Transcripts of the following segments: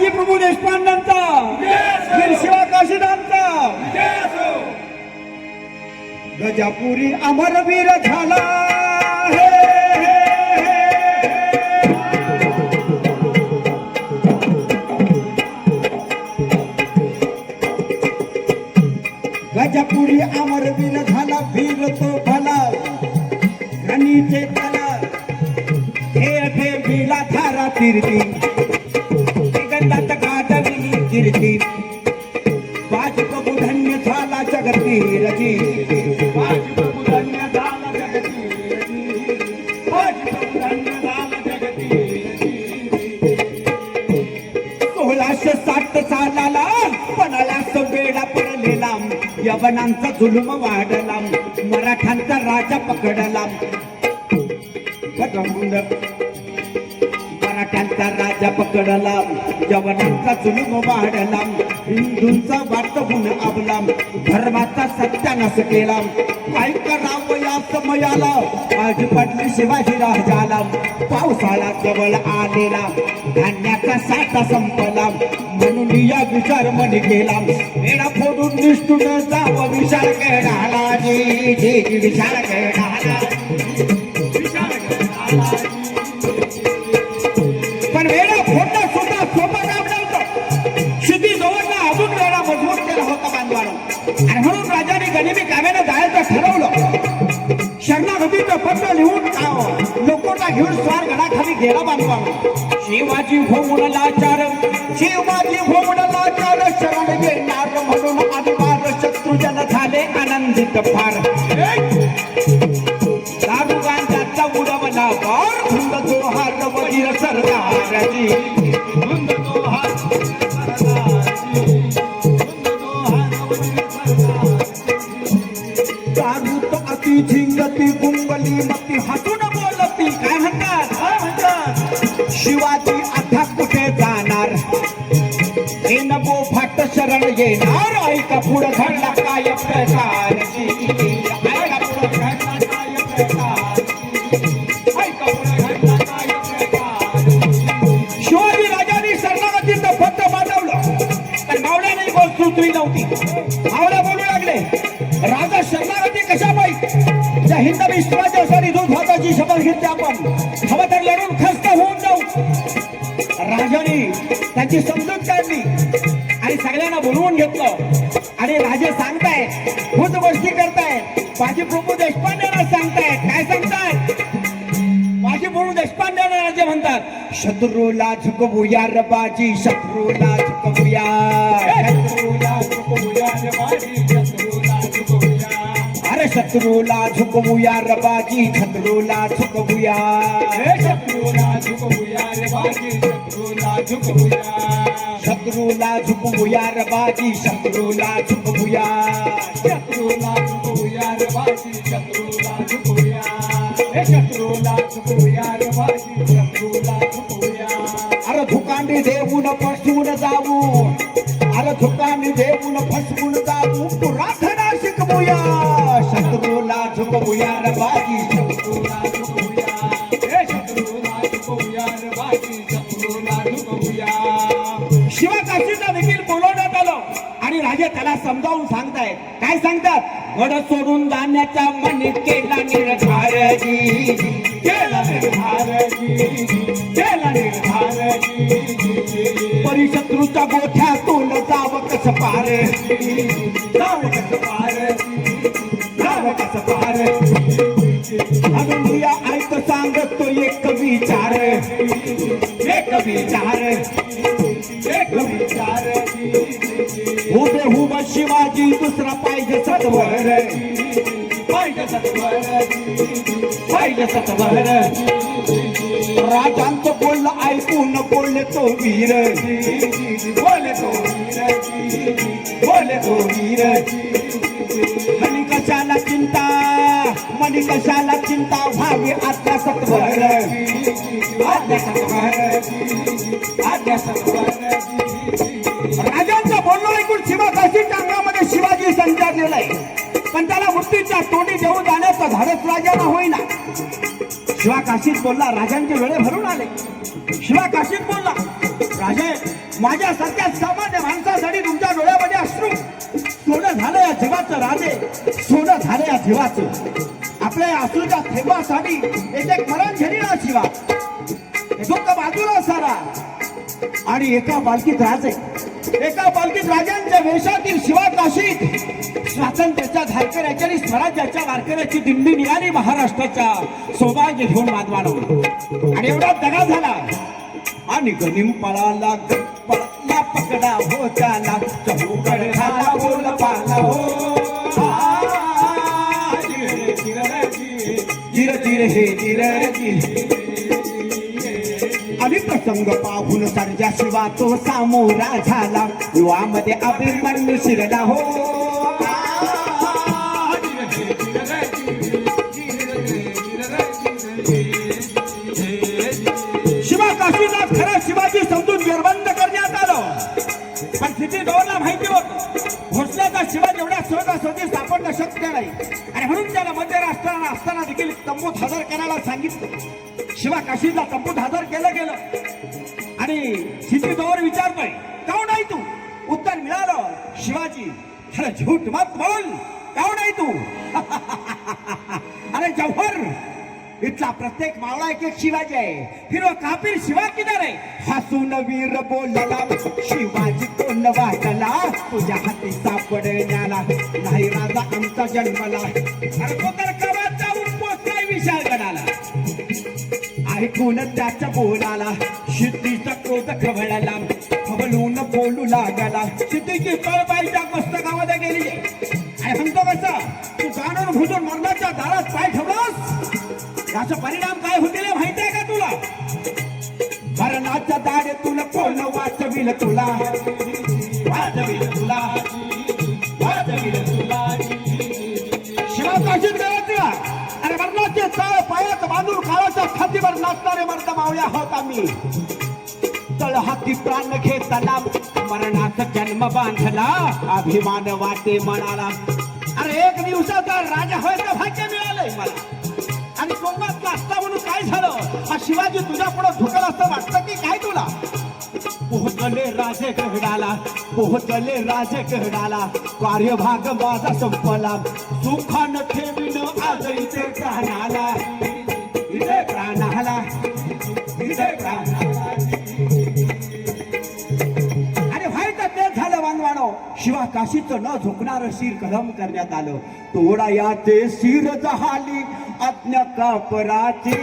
बाजी प्रभू देशपांडेंचा, वीर शिवा काशीदांचा, गजापुरी अमरवीर झाला. गजापुरी अमरवीर झाला, वीर तो भला घनीचे तला हे विला धारा तीर्थी गंधात गाठविली कीर्ती. बाज प्रभू धन्य झाला जगतीरजी, बाज प्रभू धन्य झाला जगतीरजी, बाज प्रभू धन्य झाला जगतीरजी. 1660 सालाला पणाला वेळा पडलेला, यवनांचा जुलूम वाढला, मराठ्यांचा राजा पकडला. मराठ्यांचा राजा पकडला, यवनांचा जुलूम वाढला, हिंदूंचा वाट होऊन आवला, धर्माचा सत्यानाश केला. काय करावं या समयाला, आज पडली शिवाजी राजाला. पावसाळा जवळ आलेला, धान्याचा साठा संपला, म्हणून या विचार मनी केला. वेळा फोडून निष्ठून जावं विचार केला जी जी विचार केला. पण वेळा फोडणं सुद्धा सोपं काम नव्हतं. शेती जवळला अजून वेळा मजबूत केला होता बांधवानं, आणि म्हणून राजाने गनिमी काव्यानं जायचं ठरवलं. शरणागतीचं पत्र लिहून लोकोटा घेऊन स्वार गडाखाली गेला बांधवानं. शिवाजी होऊन लाचार, शिवाजी होऊन लाचार, शरण घेणार म्हणून अनिवार्य शत्रुजन झाले आनंदित फार. दारुगांचा उडवला बार, धुंद जोहार वजीर सरदाराजी, धुंद जोहार सरदाराजी, धुंद जोहार वजीर सरदाराजी. दारूत अति झिंगती गुंगली मती हसून बोलती. काय म्हणतात, काय म्हणतात, शिवाजी आता कुठे जाणार, हे नभो फाट शरण येणार. ऐका पुढं घडला काय प्रकार, ऐका पुढं घडला काय प्रकार, ऐका पुढं घडला काय प्रकार. शिवाजी राजांनी शरणागतीचं पत्र पाठवलं, तर मावळ्याने गोष्ट सुचली नव्हती. मावळ्या बोलू लागले, राजा शरणागती कशा पाहिजे, ज्या हिंद विश्वाच्या सरी दूध भाताची शपथ घेतली आपण, हवं तर लढून खस्त होऊन जाऊ. राजाने त्याची समजूत काढली आणि सगळ्यांना बोलवून घेतलं. आणि राजे सांगतायत, खूप गोष्टी करतायत. बाजी प्रभू देशपांडेंना सांगतायत. काय सांगतायत, बाजी प्रभू देशपांडेंना राजे म्हणतात, शत्रूला झुकवूया रे बाजी, शत्रूला झुकवूया, शत्रूला झुकवूया रे बाजी, शत्रूला झुकवूया. अरे शत्रूला झुकवूया रे बाजी, शत्रूला झुकवूया, शत्रूला झुकवूया रे बाजी, शत्रूला झुकवूया, शत्रूला झुकवूया रे बाजी, शत्रूला झुकवूया, शत्रूला झुकवूया रे बाजी, शत्रूला झुकवूया, हे शत्रूला झुकवूया रे बाजी, शत्रूला झुकवूया. अरे धुकांडी देऊन फसवून जाऊ, अरे धुकांडी देऊन फसवून जाऊ, प्रार्थना शिकवूया, शत्रूला झुकवूया रे बाजी, शत्रूला झुकवूया, हे शत्रूला झुकवूया रे बाजी, शत्रूला झुकवूया. शिवा काशीला देखील बोलवण्यात आलं आणि राजे त्याला समजावून सांगतायत. काय सांगतात, गड सोडून जाण्याचा मन केला निर्धार जी, केला निर्धार जी, केला निर्धार जी. परिशत्रूच्या गोठ्यातून जावं कसं पार, जावं कसं पार, जावं कसं पार. अनुया ऐक सांगतो एक विचार, एक विचार, एक विचार. हुबेहूब शिवाजी दुसरा पाहिजे सत्वर, पाहिजे सत्वर, पाहिजे सत्वर. राजांचं बोललं ऐकून बोलले तो वीर, बोले तो वीर, बोले तो वीर. मनी कशाला चिंता, मनी कशाला चिंता व्हावी आत्या सत्वर, आत्या सत्वर, आत्या सत्वर. राजांचं बोलणं ऐकून शिवा काशीच्या अंगामध्ये शिवाजी संचारलेला आहे, पण त्याला मृत्यूच्या तोंडी देऊन जाण्याचं धाडस राजाला होईना. शिवा काशीत बोलला, राजांचे वेळे भरून आले. शिवा काशीत बोलला, राजे माझ्यासारख्या सामान्य माणसासाठी तुमच्या डोळ्यामध्ये अश्रू सोनं झालं या जीवाचं राजे, सोनं झालं या जीवाचं. आपल्या या अश्रूच्या थेंबासाठी एक मरण झेलीला शिवा, दुःख बाजूला सारा आणि एका पालखीत राजे, एका पालखीत राजांच्या वेशातील शिवा काशीत स्वातंत्र्याच्या धारकऱ्याच्या आणि स्वराज्याच्या वारकऱ्याची दिंडी निघाली महाराष्ट्राच्या सौभाग्य घेऊन मानवानं. आणि एवढा दगा झाला आणि गनिम पळाला पळाला पकडा हो त्याला चहूकड झाला बोल पाला हो. जिर जिर हे जिर आणि प्रसंग पाहून सर्जा शिवा तो सामोरा झाला, युवामध्ये अभिमन्यू शिरला हो. शिवा काशीला खरा शिवाजी समजून निर्बंध करण्यात आलं, पण स्थिती दोनला माहिती होत घोषल्याचा शिवा एवढ्या सहजासहजी सापडणं शक्य नाही. आणि म्हणून त्याला मध्यराष्ट्राला असताना देखील तंबूत हजर करायला सांगितलं. शिवा काशीला तंबूत हजर केलं गेलं आणि स्थिती दोर विचारतोय कोण आहे तू. उत्तर मिळालं शिवाजी खरं झूठ मत बोल, कोण आहे तू. अरे जव्हर इथला प्रत्येक मावळा एक एक शिवाजी आहे, फिरवा कापीर शिवा किनार आहे. हसून वीर बोलला शिवाजी कोण वाटला, तुझ्या हाती सापडण्याला नाही राजा आमचा जन्मला. अरे तो तर कवात जाऊन पोचलाय विशाल गडाला. ऐकून त्याच्या बोलाला सिद्धीचा क्रोध खवळला, खवळून बोलू लागला. सिद्धीची तळबाईच्या मस्तकामध्ये गेली आणि म्हणतो कसं तू जाणून भुजून मरणाच्या दारात पाय ठेवलास, याचा परिणाम काय होतील माहितीये का तुला. मरणाच्या दारे तुला कोण वाचविल तुला, वाचविल तुला, वाचविल तुला. शिवा काशीत गेला तुला. अरे मरणाचे तळ पायात बांधून काळाच्या खातीवर नाचणारे मर्द मावळे आहोत आम्ही. तळ हाती प्राण घेतला, मरणाचा जन्म बांधला, अभिमान वाटे मनाला. अरे एक दिवसाचा राजा व्हायचं भाग्य मिळालंय मला. आणि सोमनाथ नाचता म्हणून काय झालं, हा शिवाजी तुझ्या पुढे झुकल असं वाटतं की काय तुला. पोहोचले राजे गहडाला, पोहोचले राजे गहडाला, कार्यभाग माझा संपला, सुखान ठेवीन आज इथे प्राणाला, इथे प्राणाला, इथे प्राणाला. अरे व्हायचं ते झालं वानवानो. शिवा काशीचं न झुकणारं शिर कलम करण्यात आलं. तोडा याचे शिर जहाली अज्ञ कापराची.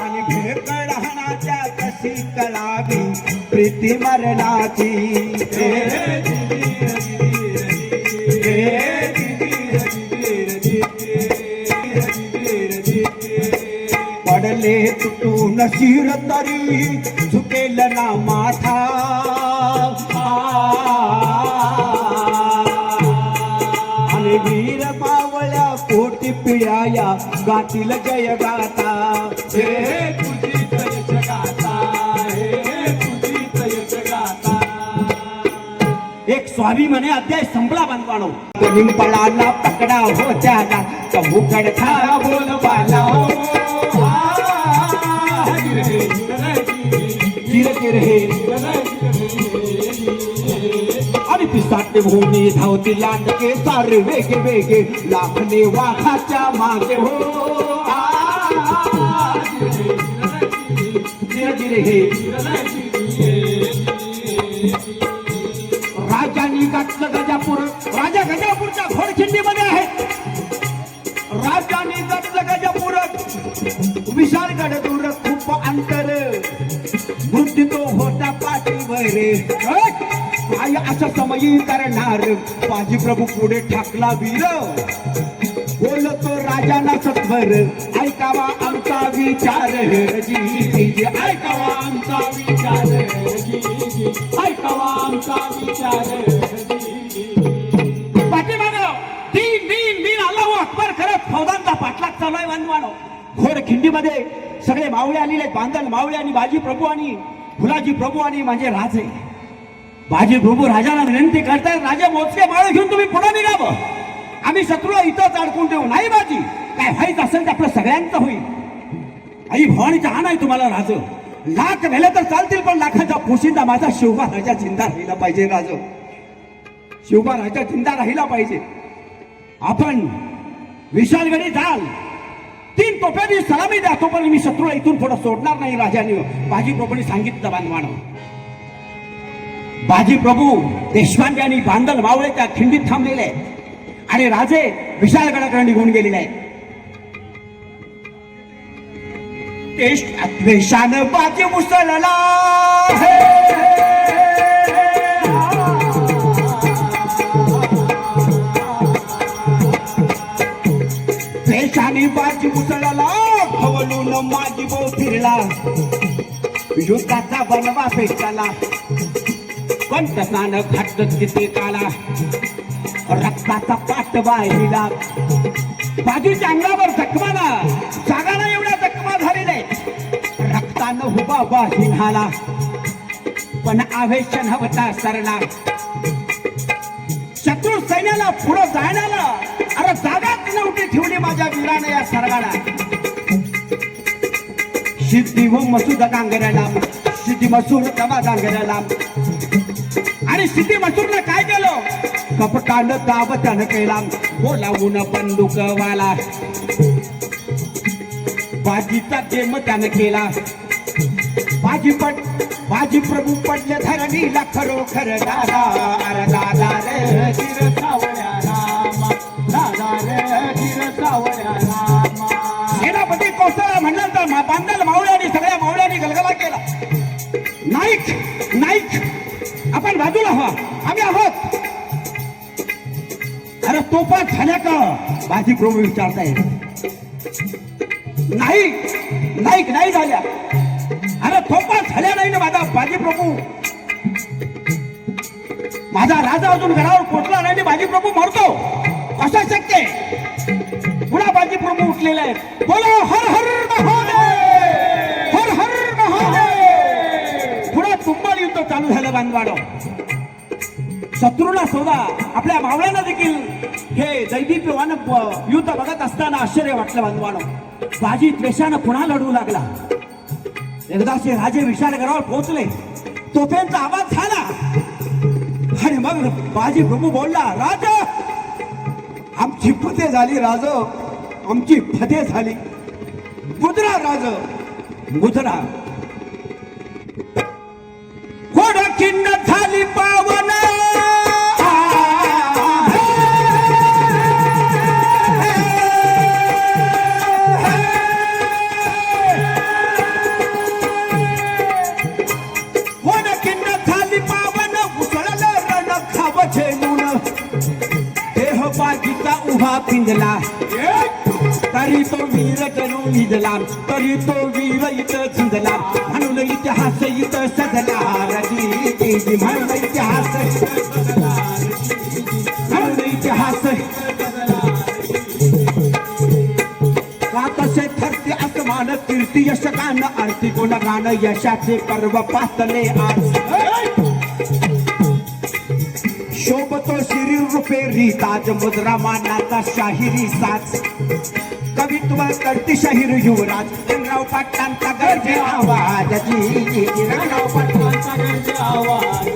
आणि भेकड हाणाच्या कशी कळावी प्रीती मरणाची. पडले तुटून शिर तरी झुकेल ना माथा. आणि वीर मावळ्या कोटी पिढ्या गातील जय गाता. हे तुझी जय गाता, हे तुझी जय गाता. एक स्वाभिमाने अध्याय संपला बांधवानो. निंपळाला पकडा हो त्याला, चहूकड थारा बोल बाला हो. जिर हे आणि पिसाटे भूमी धावती लांडके सारे वेगे वेगे लाखने वाघाच्या मागे हो. जिर हे राजांनी गाठलं गजापूर. राजा गजापूरच्या घोडखिंडीमध्ये आहे. राजांनी गाठलं गजापूर, विशाळगड दूर खूप अंतर, बुद्धी तो होता पाठीवर. काय असं समयी करणार, बाजी प्रभू पुढे ठाकला वीर. बोलतो राजाना सत्वर, ऐकावा आमचा विचार जी, ऐकावा आमचा विचार, ऐकावा आमचा विचार. पाठीमागं तीन तीन तीन अल्लाहू अकबर करत फौजांचा पाठलाग चालू आहे बांधवानो. घोड खिंडीमध्ये सगळे मावळे आलेले, बांधल मावळे आणि बाजी प्रभू आणि फुलाजी प्रभू आणि माझे राजे. बाजी प्रभू राजाला विनंती करतायत, राजा मोजके मावळे घेऊन तुम्ही पुढे निघावं, आम्ही शत्रूला इथंच अडकून ठेवू. नाही बाजी, काय व्हायचं असेल तर आपलं सगळ्यांचं होईल. आई भवानीचा हा नाही तुम्हाला राज. लाख मेले तर चालतील पण लाखाचा पोशिंदा माझा शिवबा राजा जिंदा राहिला पाहिजे. राज शिवबा राजा जिंदा राहिला पाहिजे. आपण विशालगडी जाल 3 तोफ्यांनी सलामी द्या तोपर्यंत मी शत्रूला इथून पुढे सोडणार नाही. राजाने बाजीप्रभूंनी सांगितलं बांधवानं. बाजीप्रभू देशपांडे आणि बांदल मावळे त्या खिंडीत थांबलेले आहेत आणि राजे विशालगडाकडे निघून गेलेले आहेत. द्वेषानं बाजी मुसळला द्वेषाने बाजी मुसळला खवलून माझी बो फिरला युद्धाचा बनवा पेटला पण तसानं घातलं किती काला रक्ताचा पाठ वाहिला. बाजूच्या अंगावर जखमाला जागाला एवढ्या जखमा झालेल्या रक्तानं हुबा वाही झाला पण आवेश नव्हता सरला. शत्रू सैन्याला पुढं जाण्याला अरे जागाच नव्हती ठेवली माझ्या वीराने या सरगाला. सिद्धी व मसूद गांगऱ्याला सिद्धी मसूर तवा गांगऱ्याला आणि सिद्धी मसूरनं काय केलं कपटानं दाब त्यानं केला बोलावून बंदूकवाला. बाजीचा गेम त्यानं केला बाजी प्रभू पडले धरणीला खरोखर दादा. अरे दादा रे चिर सावळ्या रामा दादा रे चिर सावळ्या रामा. सेनापती कोसळला म्हणलं तर बांधल मावळे आणि सगळ्या मावळ्यांनी गलगला केला. नाईक नाईक आपण बाजूला व्हा आम्ही आहोत. अरे तोफा झाल्या का बाजी प्रभू विचारताय. नाईक नाही झाल्या. अरे तोफा झाल्या नाही ना माझा बाजी प्रभू. माझा राजा अजून गडावर पोहोचला नाही बाजी प्रभू मरतो असं शक्य आहे. पुन्हा बाजी प्रभू उठलेले आहेत. बोलो हर हर महादेव हर हर महादेव. पुन्हा तुंबळ युद्ध चालू झालं बांधवाडो. शत्रूला सोडा आपल्या मावळ्यांना देखील हे दैदिप्यमान युद्ध बघत असताना आश्चर्य वाटलं बांधवानो. बाजी द्वेषानं पुन्हा लढू लागला. एकदाचे राजे विशालगडावर पोहोचले तोफेंचा आवाज झाला आणि मग बाजी प्रभू बोलला राजा आमची फते झाली राज आमची फते झाली. मुद्रा राज मुद्रा कोड खिंड झाली पावन बाजीचा उभा पिंजला तरी तो वीर जणू निजला तरी तो वीर इथं झुंजला म्हणून इतिहास इथं सजला. रजी म्हणून इतिहास म्हणून इतिहास का तसे ठरते असमान कीर्ती यश गान आरती गुण गान यशाचे पर्व पातले आज. शोभतो शिरी रुपेरी ताज मुद्रा मानाचा शाहिरी साज कवित्व करती शाहीर युवराज राव पाटलांचा गरजे आवाज. राव पाटलांचा गरजे आवाज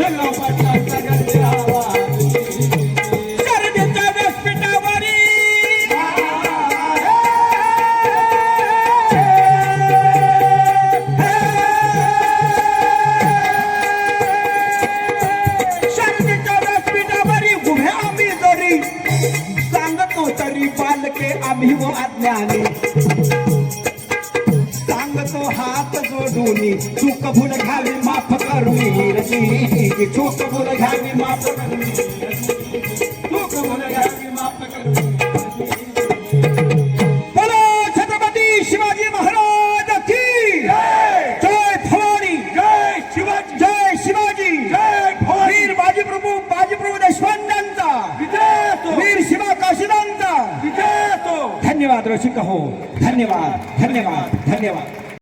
राव पाटलांचा गरजे आवाज. शरदेच्या व्यासपीठावरी तरी बालके आम्ही व अज्ञानी सांगतो हात जोडून चूक भूल घ्यावी माफ करून चूक भूल घ्यावी माफ करून चूक भूल घ्यावी माफ करून. बोलो छत्रपती शिवाजी महाराज की जय. भवानी जय शिवाजी जय शिवाजी जय. वीर बाजीप्रभू देशपांड्यांचा वीर शिवा काशीदांचा धन्यवाद रसिक हो. धन्यवाद धन्यवाद धन्यवाद.